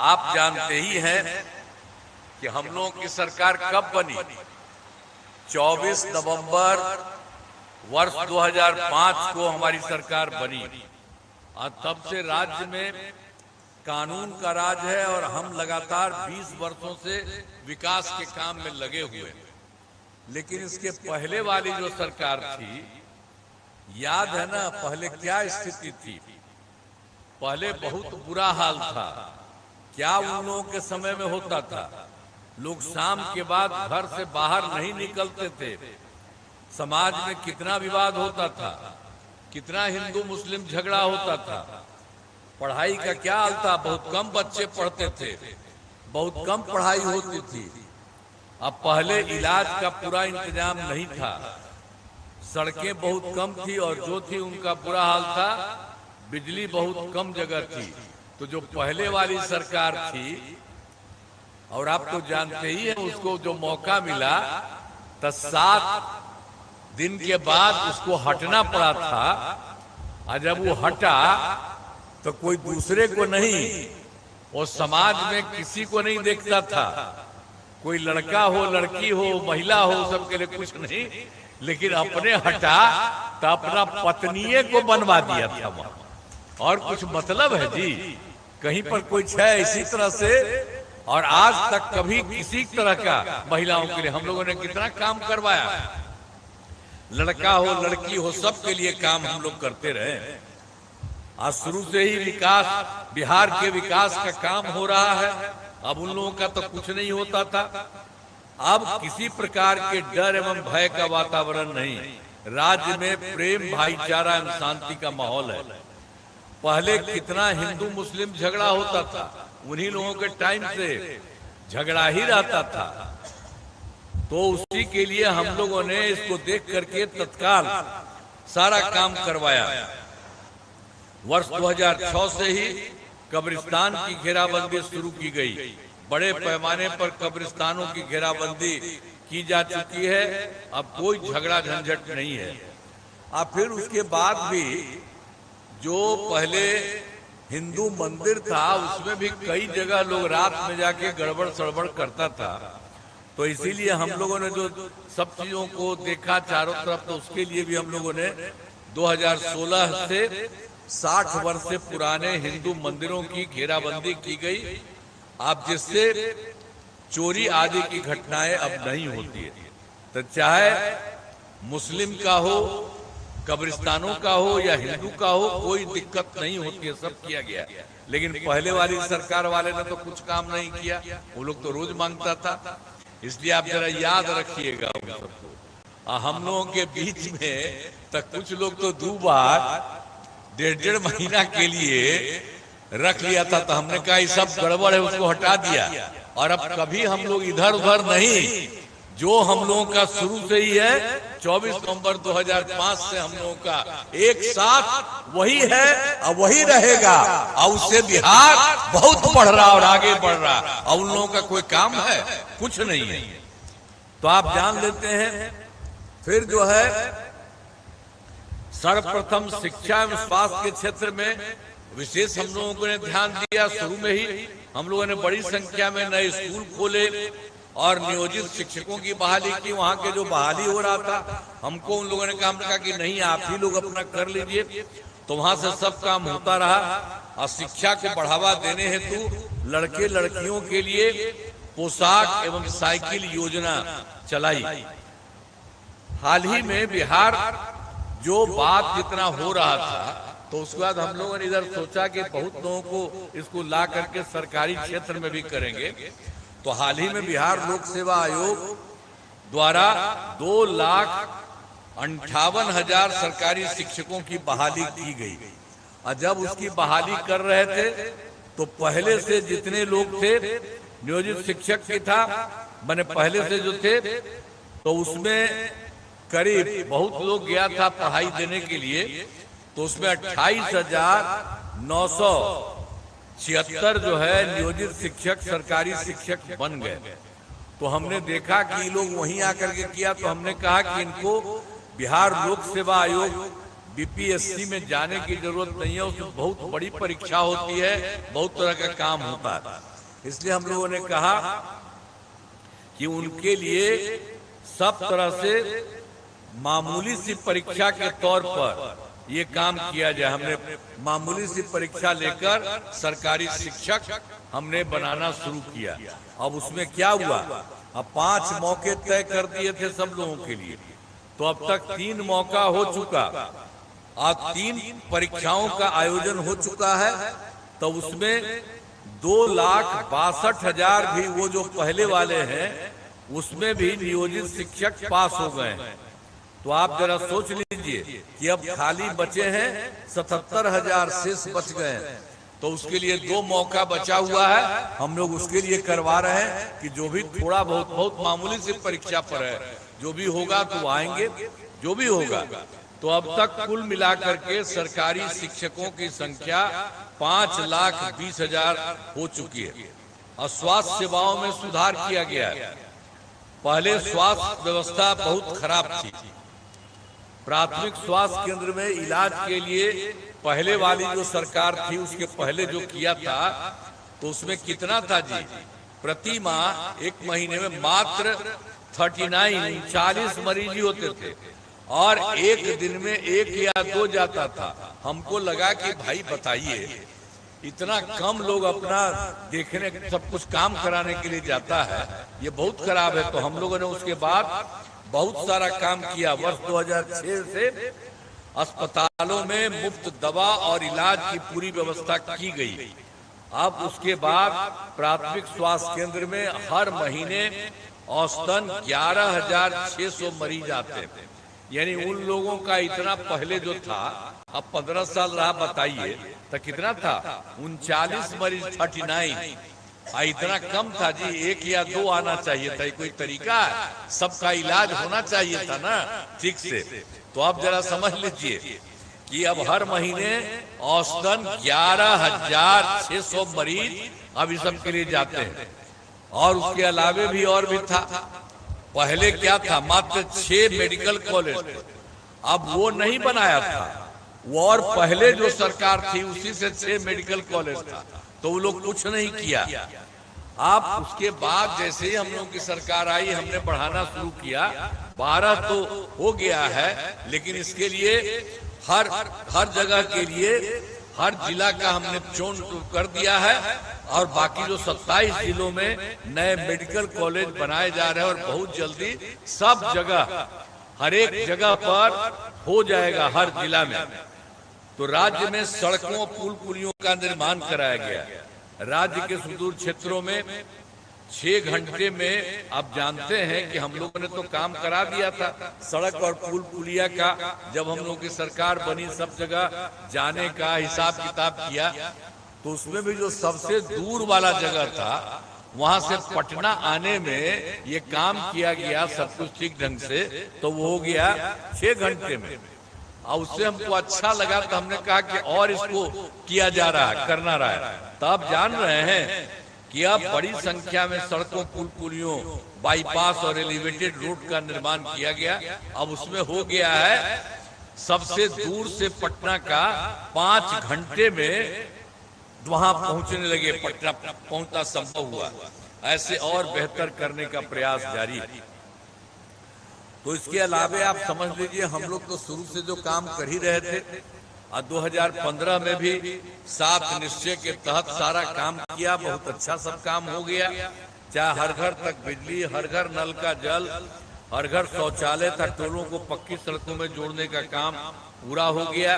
आप जानते ही हैं कि हम लोगों की सरकार कब बनी। 24 नवंबर वर्ष 2005 को हमारी सरकार बनी और तब से राज्य में कानून का राज है और हम लगातार 20 वर्षों से विकास के काम में लगे हुए हैं। लेकिन इसके पहले वाली जो सरकार थी, याद है ना पहले क्या स्थिति थी? पहले बहुत बुरा हाल था। क्या उन लोगों के समय में होता था? लोग शाम के बाद घर से बाहर नहीं निकलते थे। समाज में कितना विवाद होता था, कितना हिंदू मुस्लिम झगड़ा होता था। पढ़ाई का क्या हाल था? बहुत कम बच्चे पढ़ते थे, बहुत कम पढ़ाई होती थी। अब पहले इलाज का पूरा इंतजाम नहीं था, सड़कें बहुत कम थी और जो थी उनका बुरा हाल था। बिजली बहुत कम जगह थी। तो जो पहले वाली सरकार थी, और आप तो जानते ही हैं, उसको जो मौका मिला तो 7 दिन के बाद उसको हटना पड़ा था। और जब वो हटा तो कोई दूसरे को नहीं, वो समाज में किसी को नहीं देखता था। कोई लड़का हो, लड़की हो, महिला हो, सबके लिए कुछ नहीं। लेकिन अपने हटा तो अपना पत्नीये को बनवा दिया था वहां। और कुछ मतलब है जी? कहीं पर कोई है इसी तरह से? और आज तक कभी किसी तरह का महिलाओं के लिए हम लोगों ने कितना काम करवाया। लड़का हो, लड़की हो, सबके लिए काम हम लोग करते रहे। आज शुरू से ही विकास, बिहार के विकास का काम हो रहा है। अब उन लोगों का तो कुछ नहीं होता था। अब किसी प्रकार के डर एवं भय का वातावरण नहीं। राज्य में प्रेम, भाईचारा एवं शांति का माहौल है। पहले कितना हिंदू मुस्लिम झगड़ा होता था, उन्हीं लोगों के टाइम से झगड़ा ही रहता था। तो उसी के लिए हम लोगों ने इसको देख करके तत्काल सारा काम करवाया। वर्ष 2006 से ही कब्रिस्तान की घेराबंदी शुरू की गई। बड़े पैमाने पर कब्रिस्तानों की घेराबंदी की जा चुकी है। अब कोई झगड़ा झंझट नहीं है। अब फिर उसके बाद भी जो पहले हिंदू मंदिर था, उसमें भी कई जगह लोग रात में जाके गड़बड़ सड़बड़ करता था। तो इसीलिए हम लोगों ने जो सब चीजों को देखा चारों तरफ, तो उसके लिए भी हम लोगों ने 2016 से 60 वर्ष से पुराने हिंदू मंदिरों की घेराबंदी की गई। अब जिससे चोरी आदि की घटनाएं अब नहीं होती है। तो चाहे मुस्लिम का हो, कब्रिस्तानों का हो या हिंदू का हो, कोई दिक्कत नहीं होती है, सब किया गया। लेकिन पहले वाली सरकार वाले ने तो कुछ काम नहीं किया। वो लोग तो रोज मांगता था। इसलिए आप जरा याद रखिएगा उन सबको। हम लोगों के बीच में तो कुछ लोग तो 2 बार 1.5 महीना के लिए रख लिया था। तो हमने कहा ये सब गड़बड़ है, उसको हटा दिया। और अब कभी हम लोग इधर उधर नहीं, जो हम लोगों का शुरू से ही है 24 नवंबर 2005 से हम लोगों का एक साथ वही है और वही रहेगा। और उससे बिहार बहुत बढ़ रहा और आगे बढ़ रहा। और उन लोगों का कोई काम है? कुछ नहीं है। तो आप जान लेते हैं। फिर जो है सर्वप्रथम शिक्षा एवं स्वास्थ्य के क्षेत्र में विशेष हम लोगों ने ध्यान दिया। शुरू में ही हम लोगों ने बड़ी संख्या में नए स्कूल खोले और नियोजित शिक्षकों की बहाली की। वहां के जो बहाली हो रहा था, हमको उन लोगों ने कहा कि नहीं, आप ही लोग अपना कर लीजिए। तो वहां से सब काम होता रहा। और शिक्षा को बढ़ावा देने हेतु लड़के लड़कियों के लिए पोशाक एवं साइकिल योजना चलाई। हाल ही में बिहार जो बात जितना हो रहा था, तो उसके बाद हम लोगों ने इधर सोचा कि बहुत लोगों को इसको ला करके सरकारी क्षेत्र में भी करेंगे। तो हाल ही में बिहार लोक सेवा आयोग द्वारा 2,58,000 सरकारी शिक्षकों की बहाली की गई। और जब उसकी बहाली कर रहे थे तो पहले से जितने लोग थे, नियोजित शिक्षक की था, मैंने पहले से जो थे, तो उसमें करीब बहुत लोग गया था पढ़ाई देने के लिए। तो उसमें 28,976 जो है नियोजित शिक्षक सरकारी शिक्षक बन गए। तो हमने देखा कि लोग वहीं आकर के किया। तो हमने कहा कि इनको बिहार लोक सेवा आयोग बीपीएससी में जाने की जरूरत नहीं है, उसमें बहुत बड़ी परीक्षा होती है, बहुत तरह का काम होता है। इसलिए हम लोगों ने कहा कि उनके लिए सब तरह से मामूली सी परीक्षा के तौर पर ये काम किया जाए। हमने मामूली सी परीक्षा लेकर सरकारी शिक्षक हमने बनाना शुरू किया। अब उसमें क्या हुआ, अब 5 मौके तय कर दिए थे सब लोगों के लिए, तो अब तक 3 मौका हो चुका। आज 3 परीक्षाओं का आयोजन हो चुका है। तो उसमें 2,62,000 भी वो जो पहले वाले हैं उसमें भी नियोजित शिक्षक पास हो गए हैं। तो आप जरा सोच लीजिए कि अब खाली बचे हैं 77,000 शेष बच गए हैं। तो उसके लिए 2 मौका बचा हुआ है, हम लोग उसके लिए करवा रहे हैं कि जो भी थोड़ा बहुत मामूली सी परीक्षा पर है, जो भी होगा तो आएंगे, जो भी होगा। तो अब तक कुल मिलाकर के सरकारी शिक्षकों की संख्या 5,20,000 हो चुकी है। और स्वास्थ्य सेवाओं में सुधार किया गया है। पहले स्वास्थ्य व्यवस्था बहुत खराब थी। प्राथमिक स्वास्थ्य केंद्र में इलाज के लिए पहले वाली जो सरकार थी उसके पहले जो किया था, तो उसमें कितना था जी, प्रति माह 1 महीने में मात्र 39 मरीज ही होते थे और एक दिन में 1 या 2 जाता था। हमको लगा कि भाई बताइए, इतना कम लोग अपना देखने सब कुछ काम कराने के लिए जाता है, ये बहुत खराब है। तो हम लोगों ने उसके बाद बहुत सारा काम किया। वर्ष 2006 से अस्पतालों में मुफ्त दवा और इलाज की पूरी व्यवस्था की गई। अब उसके बाद प्राथमिक स्वास्थ्य केंद्र में हर महीने औसतन 11,600 मरीज आते हैं। यानी उन लोगों का इतना पहले जो था, अब 15 साल रहा, बताइए तो कितना था, 39 मरीज 39। इतना कम था जी, 1 या 2 आना चाहिए था। कोई तरीका है, सबका इलाज होना चाहिए था ना ठीक से। तो आप जरा समझ लीजिए कि अब हर महीने औसतन 11,600 मरीज अब इस सब के लिए जाते हैं। और उसके अलावे भी और भी था। पहले क्या था, मात्र 6 मेडिकल कॉलेज, अब वो नहीं बनाया था वो, और पहले जो सरकार थी उसी से 6 मेडिकल कॉलेज था, तो वो लोग कुछ नहीं किया। आप उसके बाद जैसे ही हम लोग की सरकार आई, हमने बढ़ाना शुरू किया। 12 तो हो गया है, लेकिन इसके लिए हर जगह के लिए हर जिला का हमने चुन कर दिया है। और बाकी जो 27 जिलों में नए मेडिकल कॉलेज बनाए जा रहे हैं, और बहुत जल्दी सब जगह हर एक जगह पर हो जाएगा, हर जिला में। तो राज्य में सड़कों, पुल पुलियों का निर्माण कराया गया। राज्य के सुदूर क्षेत्रों में 6 घंटे में, आप जानते हैं कि हम लोगों ने तो काम करा दिया था सड़क और पुल पुलिया का। जब हम लोग की सरकार बनी, सब जगह जाने का हिसाब किताब किया, तो उसमें भी जो सबसे दूर वाला जगह था, वहां से पटना आने में ये काम किया गया सब कुछ ठीक ढंग से, तो वो हो गया 6 घंटे में। और उससे हमको अच्छा लगा, तो हमने कहा कि और इसको किया जा रहा है, करना रहा है। तो आप जान रहे हैं कि अब बड़ी संख्या में सड़कों, पुल पुलियों, बाईपास और एलिवेटेड रोड का निर्माण किया गया। अब उसमें हो गया है सबसे दूर से पटना का 5 घंटे में वहां पहुंचने लगे, पटना पहुंचना संभव हुआ। ऐसे और बेहतर करने का प्रयास जारी है। तो इसके अलावे आप समझ लीजिए, हम लोग तो शुरू से जो काम कर ही रहे थे, और 2015 में भी 7 निश्चय के तहत सारा काम किया। बहुत अच्छा सब काम हो गया। चाहे हर घर तक बिजली, हर घर नल का जल, हर घर शौचालय तक, टोलों को पक्की सड़कों में जोड़ने का काम पूरा हो गया।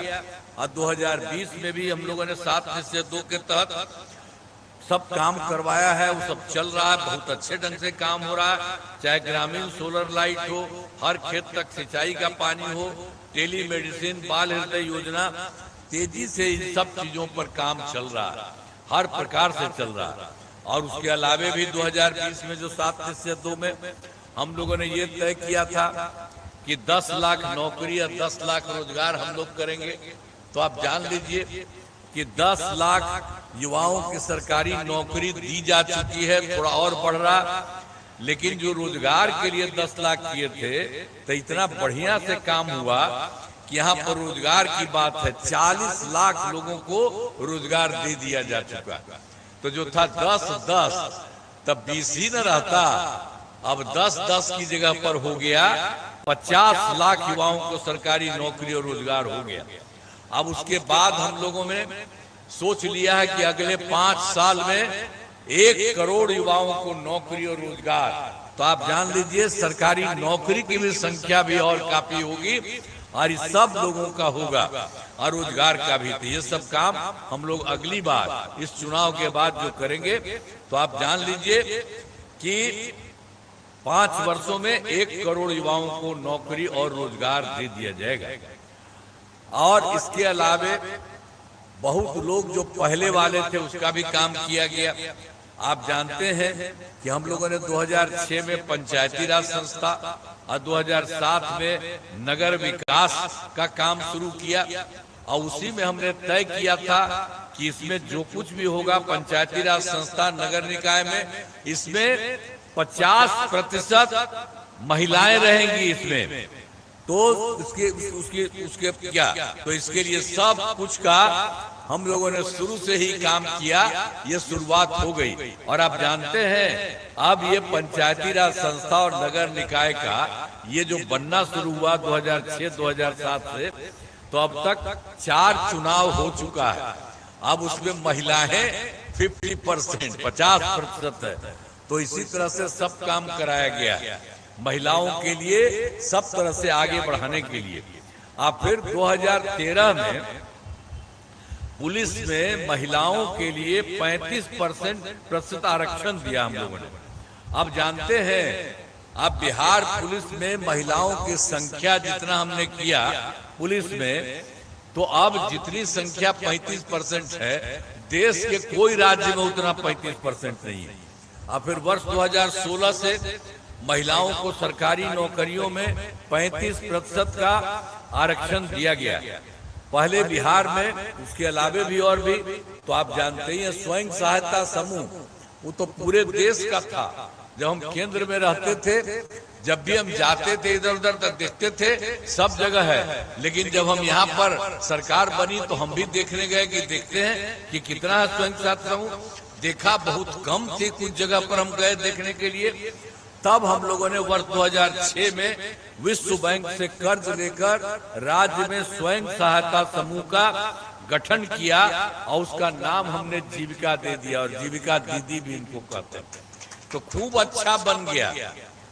और 2020 में भी हम लोगों ने 7 निश्चय 2 के तहत सब काम करवाया है। वो सब चल रहा है, बहुत अच्छे ढंग से काम हो रहा है। चाहे ग्रामीण सोलर लाइट हो, हर खेत तक सिंचाई का पानी हो, टेली मेडिसिन, बाल हृदय योजना, तेजी से इन सब चीजों पर काम चल रहा है, हर प्रकार से चल रहा है। और उसके अलावे भी 2020 में जो 7 निश्चय 2 में हम लोगों ने ये तय किया था कि 10 लाख नौकरी या 10 लाख रोजगार हम लोग करेंगे। तो आप जान लीजिए कि 10 लाख युवाओं की सरकारी नौकरी दी जा चुकी है, थोड़ा और बढ़ रहा। लेकिन जो रोजगार के लिए 10 लाख किए थे, तो इतना बढ़िया से काम हुआ कि यहाँ पर रोजगार की बात है, 40 लाख लोगों को रोजगार दे दिया जा चुका। तो जो था 10-10, तब 20 ही न रहता, अब 10-10 की जगह पर हो गया 50 लाख युवाओं को सरकारी नौकरी और रोजगार हो गया। अब उसके बाद हम लोगों ने सोच लिया है कि अगले 5 साल में 1 करोड़ युवाओं को नौकरी और रोजगार। तो आप जान लीजिए सरकारी नौकरी की भी संख्या भी और काफी होगी और इस सब लोगों का होगा और रोजगार का भी। तो ये सब काम हम लोग अगली बार इस चुनाव के बाद जो करेंगे, तो आप जान लीजिए कि 5 वर्षों में 1 करोड़ युवाओं को नौकरी और रोजगार दे दिया जाएगा। और इसके अलावे बहुत लोग जो पहले वाले थे उसका भी काम किया गया। आप जानते हैं कि हम लोगों ने 2006 में पंचायती राज संस्था और 2007 में नगर विकास का काम शुरू किया और उसी में हमने तय किया था कि इसमें जो कुछ भी होगा पंचायती राज संस्था नगर निकाय में, इसमें 50% महिलाएं रहेंगी इसमें। तो उसके क्या, तो इसके लिए सब कुछ का हम लोगों ने शुरू से ही काम किया, ये शुरुआत हो गई। और आप जानते हैं अब ये पंचायती राज संस्था और नगर निकाय का ये जो बनना शुरू हुआ 2006-2007 से, तो अब तक 4 चुनाव हो चुका है। अब उसमें महिलाएं 50% है। तो इसी तरह से सब काम कराया गया महिलाओं के लिए, सब तरह से आगे बढ़ाने के लिए। अब फिर 2013 में पुलिस में महिलाओं के लिए 35% आरक्षण दिया हम लोगों ने। अब जानते हैं अब बिहार पुलिस में महिलाओं की संख्या जितना हमने किया पुलिस में, तो अब जितनी संख्या 35% है, देश के कोई राज्य में उतना 35% नहीं है। अब फिर वर्ष 2016 से महिलाओं को सरकारी नौकरियों में 35% का आरक्षण दिया गया। पहले बिहार में, उसके अलावे भी और भी, तो आप जानते ही हैं स्वयं सहायता समूह वो तो पूरे देश का था। जब हम केंद्र में रहते थे, जब भी हम जाते थे इधर उधर तक देखते थे सब जगह है, लेकिन जब हम यहाँ पर सरकार बनी तो हम भी देखने गए कि देखते हैं कि कितना है स्वयं सहायता समूह। देखा बहुत कम थी, कुछ जगह पर हम गए देखने के लिए। तब हम लोगों ने वर्ष 2006 में विश्व बैंक से कर्ज लेकर राज्य में स्वयं सहायता समूह का गठन किया और उसका नाम हमने जीविका दे दिया, और जीविका दीदी भी इनको कहते हैं। तो खूब अच्छा बन गया।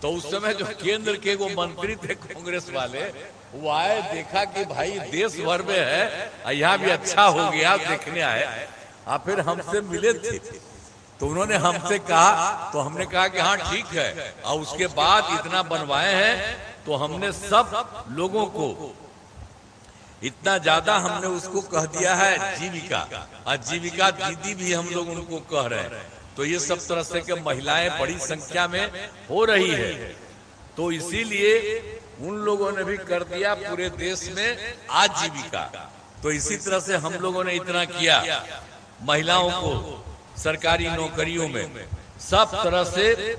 तो उस समय जो केंद्र के वो मंत्री थे कांग्रेस वाले, वो आए, देखा कि भाई देश भर में है, यहाँ भी अच्छा हो गया, देखने आए। आप फिर हमसे मिले थे तो उन्होंने हमसे कहा, तो हमने कहा कि हाँ ठीक है। और उसके बाद इतना बनवाए हैं तो हमने सब लोगों को इतना ज्यादा हमने उसको कह दिया है जीविका, और जीविका दीदी भी हम लोग उनको कह रहे हैं। तो ये सब तरह से कि महिलाएं बड़ी संख्या में हो रही है। तो इसीलिए उन लोगों ने भी कर दिया पूरे देश में आजीविका। तो इसी तरह से हम लोगों ने इतना किया, महिलाओं को सरकारी नौकरियों में सब तरह से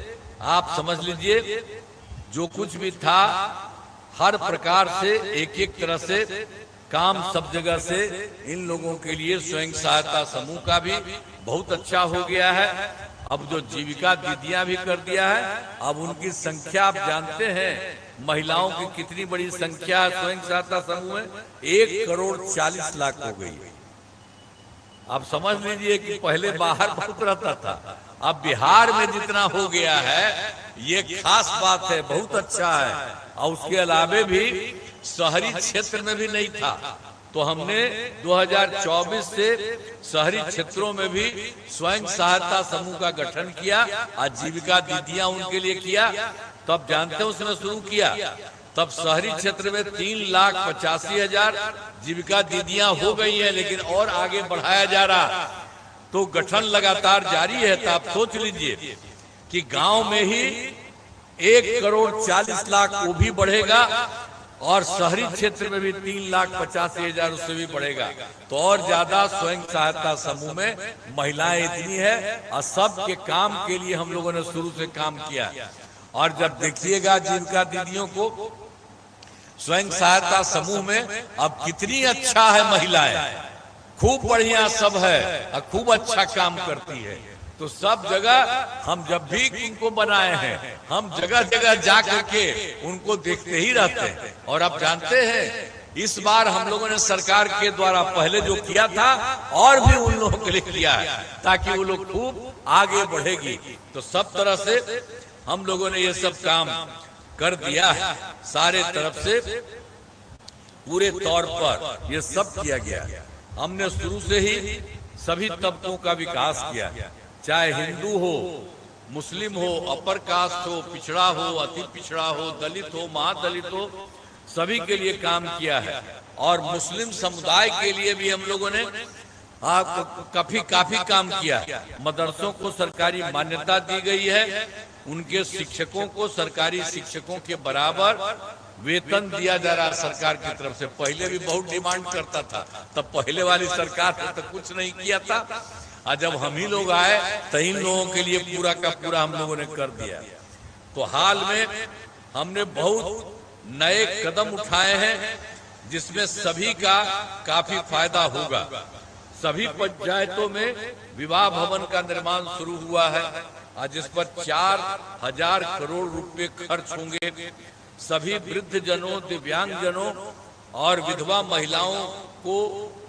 आप समझ लीजिए जो कुछ भी था, हर प्रकार से एक तरह से काम सब जगह से इन लोगों के लिए स्वयं सहायता समूह का भी बहुत अच्छा हो गया है। अब जो जीविका दीदियां भी कर दिया है, अब उनकी संख्या आप जानते हैं महिलाओं की कितनी बड़ी संख्या स्वयं सहायता समूह में 1,40,00,000 हो गई। आप समझ लीजिए कि पहले बाहर बहुत रहता था, अब बिहार में जितना हो गया है ये खास बात है, बहुत अच्छा है। और उसके अलावे भी शहरी क्षेत्र में भी नहीं था, तो हमने 2024 से शहरी क्षेत्रों में भी स्वयं सहायता समूह का गठन किया, आजीविका दीदियां उनके लिए किया। तो आप जानते हैं उसने शुरू किया, तब शहरी क्षेत्र में 3,85,000 जीविका दीदियां हो गई हैं, लेकिन और आगे बढ़ाया जा रहा, तो गठन लगातार जारी है। तो आप सोच लीजिए कि गांव में ही 1,40,00,000 वो भी बढ़ेगा, और शहरी क्षेत्र में भी 3,85,000 उससे भी बढ़ेगा। तो और ज्यादा स्वयं सहायता समूह में महिलाएं इतनी है, और सबके काम के लिए हम लोगों ने शुरू से काम किया। और जब देखिएगा जीविका दीदियों को स्वयं सहायता समूह में अब कितनी अच्छा है महिलाएं, खूब बढ़िया सब है और खूब अच्छा काम करती है। तो सब जगह हम जब भी उनको बनाए हैं, हम जगह जगह जा करके उनको देखते ही रहते हैं। और आप जानते हैं इस बार हम लोगों ने सरकार के द्वारा पहले जो किया था और भी उन लोगों के लिए किया है, ताकि वो लोग खूब आगे बढ़ेगी। तो सब तरह से हम लोगों ने ये सब काम कर दिया है, सारे तरफ से पूरे तौर पर ये सब किया गया। हमने शुरू से ही सभी तबकों का विकास किया, चाहे हिंदू हो, मुस्लिम हो, अपर कास्ट हो, पिछड़ा हो, अति पिछड़ा हो, दलित हो, महादलित हो, सभी के लिए काम किया है। और मुस्लिम समुदाय के लिए भी हम लोगों ने काफी काम किया। मदरसों को सरकारी मान्यता दी गई है, उनके शिक्षकों को सरकारी शिक्षकों के बराबर वेतन दिया जा रहा है सरकार की तरफ से। पहले भी बहुत डिमांड करता था, तब पहले वाली सरकार ने तो कुछ नहीं किया था, और जब हम ही लोग आए तो इन लोगों के लिए पूरा का पूरा हम लोगों ने कर दिया। तो हाल में हमने बहुत नए कदम उठाए हैं जिसमें सभी का काफी फायदा होगा। सभी पंचायतों में विवाह भवन का निर्माण शुरू हुआ है, जिस पर 4000 करोड़ रुपए खर्च होंगे। सभी वृद्ध जनों, दिव्यांग जनों और विधवा महिलाओं को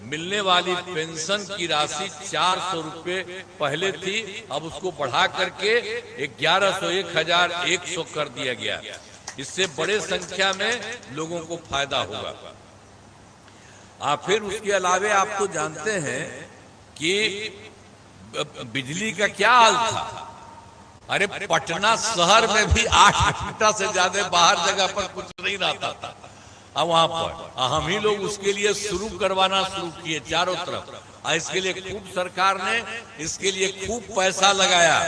मिलने वाली पेंशन की राशि 400 रुपए पहले थी, अब उसको बढ़ा करके 1100, 1100 कर दिया गया। इससे बड़े संख्या में लोगों को फायदा होगा। फिर उसके अलावे आप तो जानते हैं कि बिजली का क्या हाल था। अरे पटना शहर में भी 8 घंटा से ज्यादा बाहर जगह पर कुछ नहीं रहता था। अब वहां पर हम ही लोग उसके लिए शुरू करवाना शुरू किए चारों तरफ। इसके लिए खूब सरकार ने इसके लिए खूब पैसा लगाया।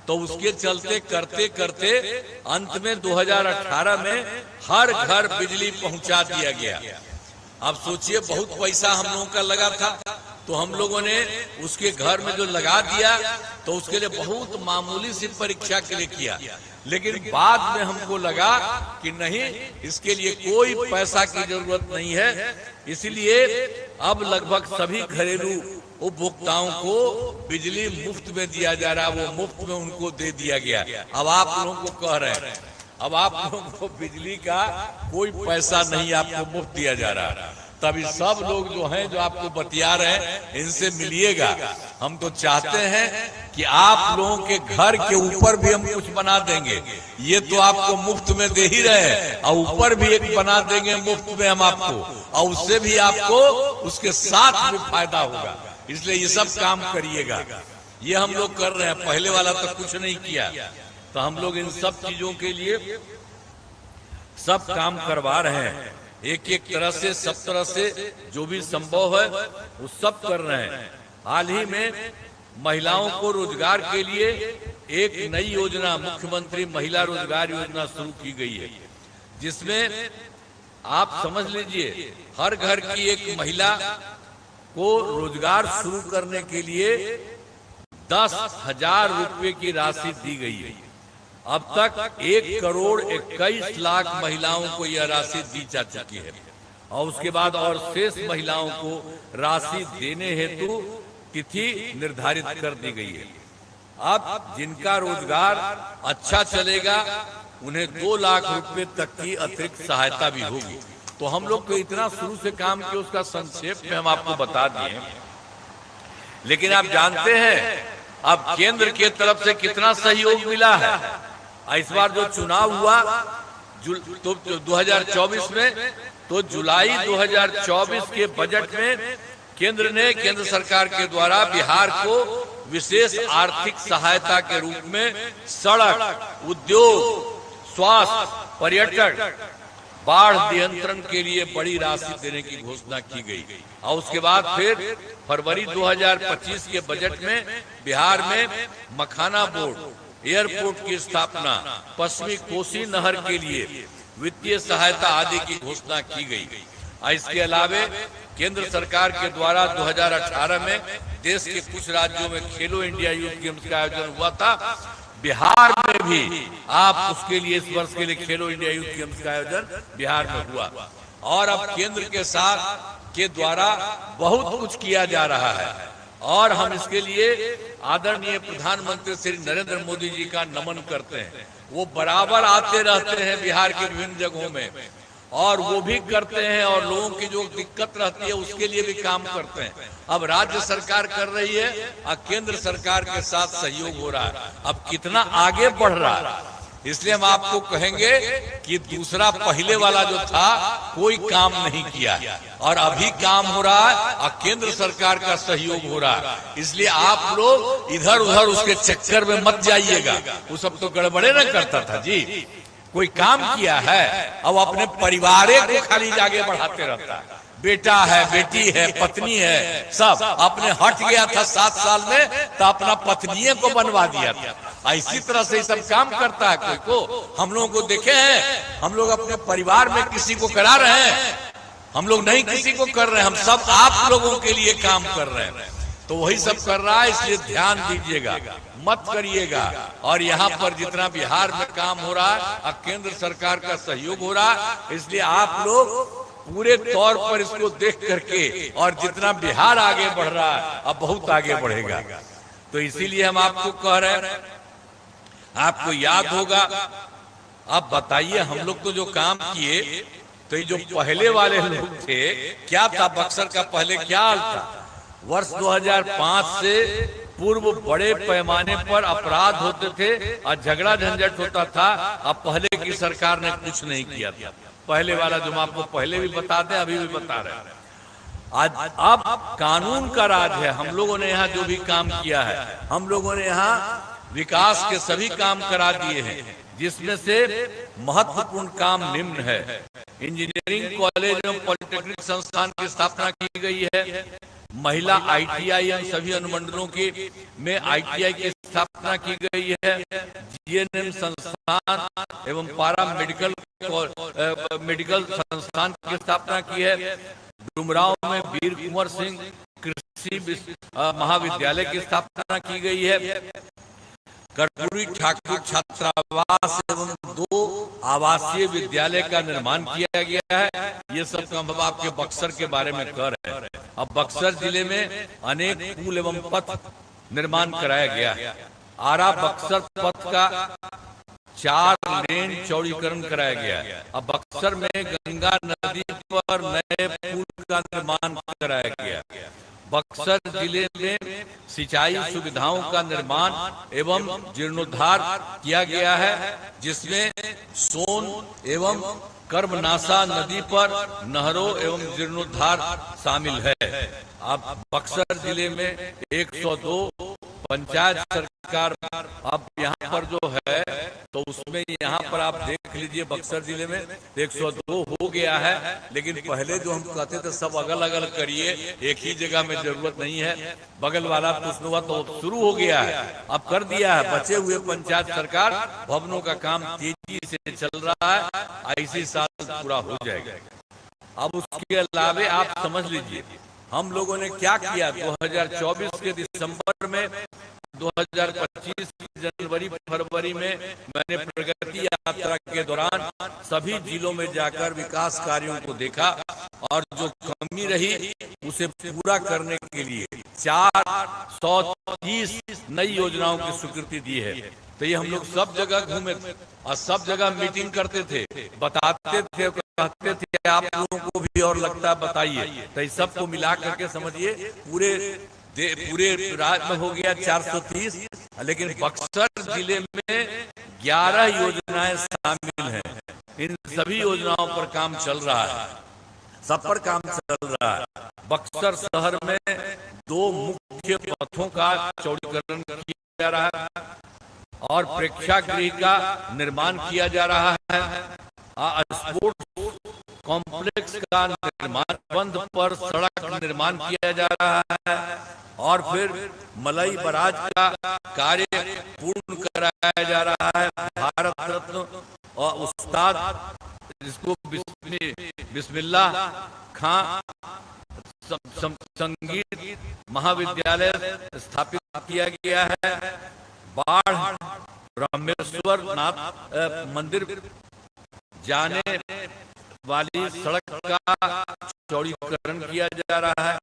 तो उसके चलते करते करते अंत में 2018 में हर घर बिजली पहुंचा दिया गया। अब सोचिए बहुत पैसा हम लोगों का लगा था, तो हम लोगों ने उसके घर में जो लगा दिया तो उसके लिए बहुत मामूली सी परीक्षा के लिए किया। लेकिन बाद में हमको लगा कि नहीं, इसके लिए कोई पैसा की जरूरत नहीं है। इसलिए अब लगभग सभी घरेलू उपभोक्ताओं को बिजली मुफ्त में दिया जा रहा है, वो मुफ्त में उनको दे दिया गया। अब आप लोगों को कह रहे हैं, अब आप लोगों को बिजली का कोई पैसा नहीं आपको मुफ्त दिया जा रहा। तभी सब लोग जो हैं, जो आपको बतिया रहे हैं, इनसे मिलिएगा। हम तो चाहते हैं कि आप लोगों के घर के ऊपर भी हम कुछ बना देंगे। ये तो आपको मुफ्त में दे ही रहे हैं, और ऊपर भी एक बना देंगे मुफ्त में हम आपको, और उससे भी आपको उसके साथ भी फायदा होगा। इसलिए ये सब काम करिएगा। ये हम लोग कर रहे हैं, पहले वाला तो कुछ नहीं किया। तो हम लोग इन सब चीजों के लिए सब काम करवा रहे हैं, एक एक तरह से, सब तरह से जो भी संभव है वो सब कर रहे हैं। हाल ही में महिलाओं को रोजगार के लिए एक नई योजना, मुख्यमंत्री महिला रोजगार योजना शुरू की गई है, जिसमें आप समझ लीजिए हर घर की एक महिला को रोजगार शुरू करने के लिए 10,000 रुपए की राशि दी गई है। अब तक 1,21,00,000 महिलाओं को यह राशि दी जा चुकी है, और उसके बाद और शेष महिलाओं को राशि देने हेतु तिथि निर्धारित कर दी गई है। अब जिनका रोजगार अच्छा चलेगा उन्हें 2 लाख रुपए तक की अतिरिक्त सहायता भी होगी। तो हम लोग तो इतना शुरू से काम किया, उसका संक्षेप में हम आपको बता दिए। लेकिन आप जानते हैं अब केंद्र के तरफ से कितना सहयोग मिला है। इस बार जो चुनाव हुआ तो 2024 में, तो जुलाई 2024 के बजट में केंद्र सरकार के द्वारा बिहार को विशेष आर्थिक सहायता के रूप में सड़क, उद्योग, स्वास्थ्य, पर्यटन, बाढ़ नियंत्रण के लिए बड़ी राशि देने की घोषणा की गई। और उसके बाद फिर फरवरी 2025 के बजट में बिहार में मखाना बोर्ड, एयरपोर्ट की स्थापना, पश्चिमी कोसी नहर के लिए वित्तीय सहायता आदि की घोषणा की गई। इसके अलावे केंद्र सरकार के द्वारा 2018 में देश के कुछ राज्यों में खेलो इंडिया यूथ गेम्स का आयोजन हुआ था। बिहार में भी आप उसके लिए इस वर्ष के लिए खेलो इंडिया यूथ गेम्स का आयोजन बिहार में हुआ और अब केंद्र के साथ के द्वारा बहुत कुछ किया जा रहा है और हम इसके लिए आदरणीय प्रधानमंत्री श्री नरेंद्र मोदी जी का नमन करते हैं। वो बराबर आते रहते हैं बिहार के विभिन्न जगहों में और वो भी करते हैं और लोगों की जो दिक्कत रहती है उसके लिए भी काम करते हैं। अब राज्य सरकार कर रही है और केंद्र सरकार के साथ सहयोग हो रहा है। अब कितना आगे बढ़ रहा है, इसलिए हम आपको कहेंगे कि दूसरा पहले वाला जो था कोई काम नहीं किया और अभी काम हो रहा है और केंद्र सरकार का सहयोग हो रहा है। इसलिए आप लोग इधर उधर उसके चक्कर में मत जाइएगा। वो सब तो गड़बड़े न करता था जी, कोई काम किया है अब अपने परिवार को खाली आगे बढ़ाते रहता है। बेटा है, बेटी है, पत्नी है, सब अपने हट गया था 7 साल में तो अपना पत्नी को बनवा दिया था। इसी तरह से सब काम करता है कोई को। हम लोगों को देखे हैं, हम लोग अपने परिवार में किसी को करा रहे हैं, हम लोग नहीं किसी को कर रहे हैं, हम सब आप लोगों के लिए काम कर रहे हैं। तो वही सब कर रहा है, इसलिए ध्यान दीजिएगा, मत करिएगा। और यहाँ पर जितना बिहार में काम हो रहा है और केंद्र सरकार का सहयोग हो रहा है, इसलिए आप लोग पूरे तौर पर इसको देख करके और जितना बिहार आगे बढ़ रहा है अब बहुत आगे बढ़ेगा। तो इसीलिए हम आपको कह रहे हैं, आपको याद होगा। अब बताइए, हम लोग तो जो काम किए तो ये जो पहले वाले लोग थे क्या था, बक्सर का पहले क्या हाल था? वर्ष 2005 से पूर्व बड़े पैमाने पर अपराध होते थे और झगड़ा झंझट होता था। अब पहले की सरकार ने कुछ नहीं किया था। पहले वाला जो हम आपको पहले भी बता दें, अभी भी बता रहे हैं। आज अब कानून का राज है। हम लोगों ने यहाँ जो भी काम किया है, हम लोगों ने यहाँ विकास के सभी काम करा दिए हैं, जिसमें से महत्वपूर्ण काम निम्न है। इंजीनियरिंग कॉलेज एवं पॉलिटेक्निक संस्थान की स्थापना की गई है। महिला ITI एवं सभी अनुमंडलों की में ITI की स्थापना की गई है। GNM संस्थान एवं पारा मेडिकल संस्थान की स्थापना की है। डुमरांव में वीर कुंवर सिंह कृषि महाविद्यालय की स्थापना की गई है। कर्पूरी ठाकुर छात्रावास एवं 2 आवासीय विद्यालय का निर्माण किया गया है। ये सब काम हम आपके बक्सर के बारे में कर रहे हैं। अब बक्सर जिले में अनेक पुल एवं पथ निर्माण कराया गया। आरा बक्सर पथ का 4 लेन चौड़ीकरण कराया गया। अब बक्सर में गंगा नदी पर नए पुल का निर्माण कराया गया। बक्सर जिले में सिंचाई सुविधाओं का निर्माण एवं जीर्णोद्धार किया गया है, जिसमें सोन एवं कर्मनासा नदी पर नहरों एवं जीर्णोद्धार शामिल है। अब बक्सर जिले में 102 पंचायत सरकार अब यहाँ पर जो है तो उसमें यहाँ पर आप देख लीजिए बक्सर जिले में 102 हो गया है। लेकिन पहले जो हम कहते थे सब अगल अगल करिए, एक ही जगह में जरूरत नहीं है, बगल वाला पुष्णुवा तो शुरू हो गया है, अब कर दिया है। बचे हुए पंचायत सरकार भवनों का काम तेजी से चल रहा है, इसी साल पूरा हो जाएगा। अब उसके अलावे आप समझ लीजिए हम लोगों ने क्या किया। 2024 के दिसंबर में, 2025 जनवरी फरवरी में मैंने प्रगति यात्रा के दौरान सभी जिलों में जाकर विकास कार्यों को देखा और जो कमी रही उसे पूरा करने के लिए 430 नई योजनाओं की स्वीकृति दी है। तो ये हम लोग सब जगह घूमे थे और सब जगह मीटिंग करते थे, बताते थे, कहते थे आप लोगों को भी और लगता है बताइए। तो इस सबको मिला करके समझिए पूरे राज्य में हो गया 430, लेकिन बक्सर जिले में 11 योजनाएं शामिल हैं। इन सभी योजनाओं पर काम चल रहा है, सब पर काम चल रहा है। बक्सर शहर में 2 मुख्य पथों का चौड़ीकरण किया जा रहा है और प्रेक्षागृह का निर्माण किया जा रहा है। स्पोर्ट्स कॉम्प्लेक्स का निर्माण बंद पर सड़क निर्माण किया जा रहा है और फिर मलई बराज का कार्य पूर्ण कराया जा रहा है। भारत रत्न और उस्ताद जिसको बिस्मिल्लाह खां संगीत महाविद्यालय स्थापित किया गया है। बाढ़ ब्रह्मेश्वर नाथ मंदिर जाने वाली सड़क का चौड़ीकरण किया जा रहा है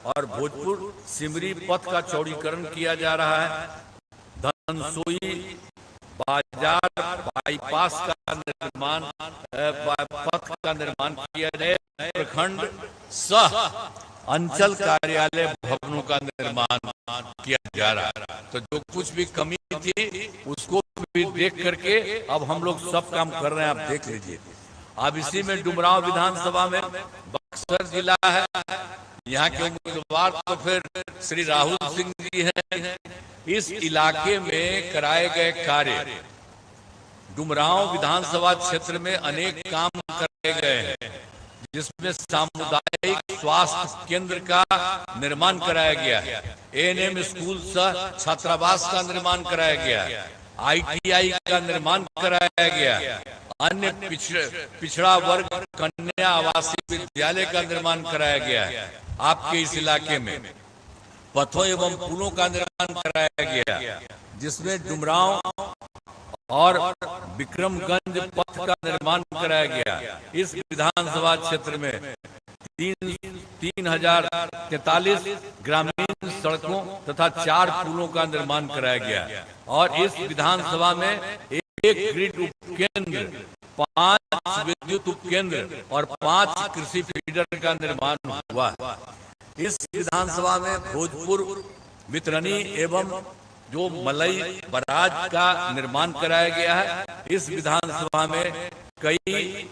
और भोजपुर सिमरी पथ का चौड़ीकरण किया जा रहा है। धनसोई बाजार बाईपास का निर्माण पथ का निर्माण किया जाए। प्रखंड सह अंचल कार्यालय भवनों का निर्माण किया जा रहा है। तो जो कुछ भी कमी थी उसको भी देख करके अब हम लोग सब काम कर रहे हैं। आप देख लीजिए, अब इसी में डुमरांव विधानसभा में बक्सर जिला है, यहाँ के उम्मीदवार तो फिर श्री राहुल सिंह जी हैं। इस इलाके में कराए गए कार्य, डुमरांव विधानसभा क्षेत्र में अनेक काम कराए गए हैं, जिसमें सामुदायिक स्वास्थ्य केंद्र का निर्माण कराया गया, एएनएम स्कूल सह छात्रावास का निर्माण कराया गया, आईटीआई का निर्माण कराया गया, अन्य पिछड़ा वर्ग कन्या आवासीय विद्यालय का निर्माण कराया गया। आपके इस इलाके में पथों एवं पुलों का निर्माण कराया गया, जिसमें डुमरांव और विक्रमगंज पथ का निर्माण कराया गया। इस विधानसभा क्षेत्र में 3043 ग्रामीण सड़कों तथा 4 पुलों का निर्माण कराया गया और इस विधानसभा में 1 ग्रिड उपकेंद्र, 5 विद्युत उपकेंद्र और 5 कृषि फीडर का निर्माण हुआ। इस विधानसभा में भोजपुर वितरणी एवं जो मलई बराज का निर्माण कराया गया है। इस विधानसभा में कई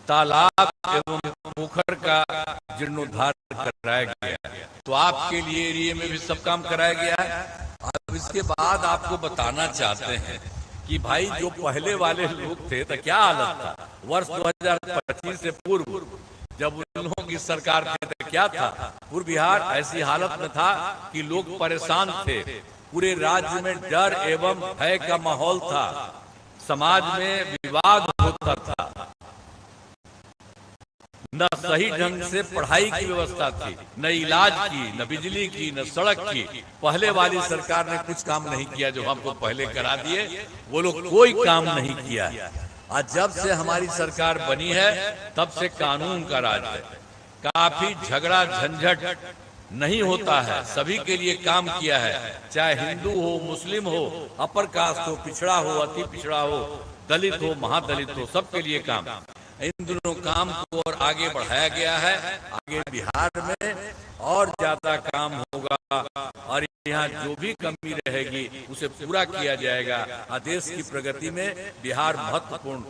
तालाब एवं पोखर का जीर्णोद्धार कराया गया है। तो आपके लिए एरिया में भी सब काम कराया गया है। अब इसके बाद आपको बताना चाहते हैं कि भाई जो पहले वाले लोग थे तो क्या हालत था वर्ष 2025 से पूर्व, जब उन लोगों की सरकार थी तो क्या था। पूर्व बिहार ऐसी हालत में था कि लोग परेशान थे, पूरे राज्य में डर एवं भय का माहौल था, समाज में विवाद होता था, न सही ढंग से पढ़ाई की व्यवस्था थी, न इलाज की, न बिजली की, न सड़क की। पहले वाली सरकार ने कुछ काम नहीं किया जो हमको पहले करा दिए, वो लोग कोई काम नहीं किया। आज जब से हमारी सरकार बनी है तब से कानून का राज है, काफी झगड़ा झंझट नहीं होता है, सभी के लिए काम किया है, चाहे हिंदू हो, मुस्लिम हो, अपर कास्ट हो, पिछड़ा हो, अति पिछड़ा हो, दलित हो, महादलित हो, सबके लिए काम। इन दोनों काम को और आगे बढ़ाया गया है। आगे बिहार में और ज्यादा काम होगा और यहाँ जो भी कमी रहेगी उसे पूरा किया जाएगा। देश की प्रगति में बिहार महत्वपूर्ण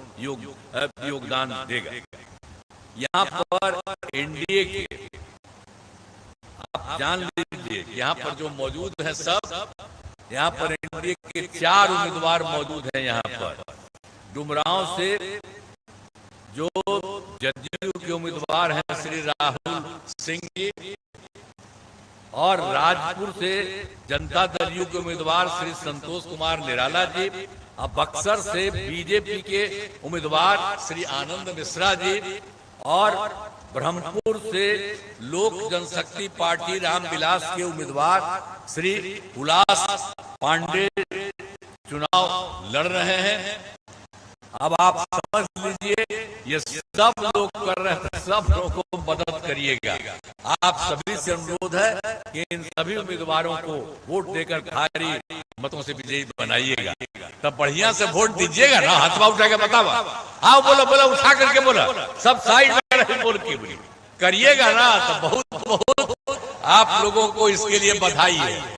योगदान देगा। यहाँ पर एनडीए के आप जान लीजिए, यहाँ पर जो मौजूद है सब, यहाँ पर एनडीए के 4 उम्मीदवार मौजूद हैं। यहाँ पर डुमरांव से जो जदयू के उम्मीदवार हैं श्री राहुल सिंह जी, और राजपुर से जनता दल यू के उम्मीदवार श्री संतोष कुमार निराला जी, और बक्सर से बीजेपी के उम्मीदवार श्री आनंद मिश्रा जी, और ब्रह्मपुर से लोक जनशक्ति पार्टी रामविलास के उम्मीदवार श्री उल्लास पांडे चुनाव लड़ रहे हैं। अब आप समझ लीजिए, ये सब लोग कर रहे हैं, सब लोगों को मदद करिएगा। आप सभी से अनुरोध है कि इन सभी उम्मीदवारों को वोट देकर भारी मतों से विजयी बनाइएगा। तब बढ़िया से वोट दीजिएगा ना। हाथ उठा के बतावा, आओ बोलो बोलो, उठा करके बोला, सब साइड में बोल के बोली करिएगा ना। तो बहुत बहुत आप लोगों को इसके लिए बधाई है।